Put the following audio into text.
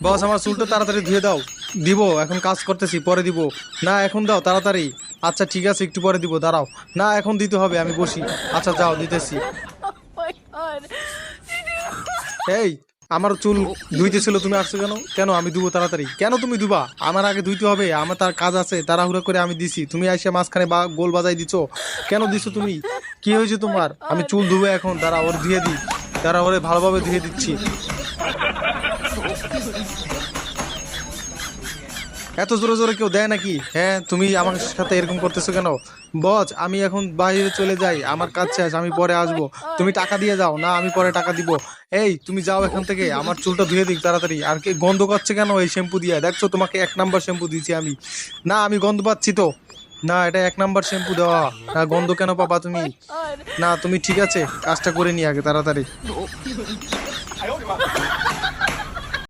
বস আমার চুলটা তাড়াতাড়ি ধুয়ে দাও। দিব, এখন কাজ করতেছি, পরে দিব। না এখন দাও তাড়াতাড়ি। আচ্ছা ঠিক আছে, একটু পরে দিব, দাঁড়াও। না এখন দিতে হবে, আমি বসি। আচ্ছা যাও, দিতেছি। এই, আমার চুল ধুইতেছিল, তুমি আসছো কেন? কেন আমি ধুবো তাড়াতাড়ি? কেন তুমি ধুবা? আমার আগে ধুইতে হবে, আমার তার কাজ আছে, তাড়াহুড়া করে আমি দিছি, তুমি আইসা মাঝখানে গোল বাজাই দিছো। কেন দিছো তুমি? কি হয়েছে তোমার? আমি চুল ধুবো এখন, দাঁড়া ওর ধুয়ে দিই, দাঁড়া ওরে ভালোভাবে ধুয়ে দিচ্ছি। এত জোরে জোরে কেউ দেয় নাকি? হ্যাঁ, তুমি আমার সাথে এরকম করতেছো কেন? বস আমি এখন বাইরে চলে যাই, আমার কাজ শেষ, আমি পরে আসবো। তুমি টাকা দিয়ে যাও। না আমি পরে টাকা দিব। এই তুমি যাও এখান থেকে, আমার চুলটা ধুয়ে দিক তাড়াতাড়ি। আর কি গন্ধ করছে কেন এই শ্যাম্পু দিয়ে? দেখছো তোমাকে 1 নাম্বার শ্যাম্পু দিয়েছি আমি। না আমি গন্ধ পাচ্ছি তো। না এটা 1 নাম্বার শ্যাম্পু দেওয়া। না গন্ধ কেন পাবা তুমি? না তুমি ঠিক আছে, কাজটা করে নি আগে তাড়াতাড়ি।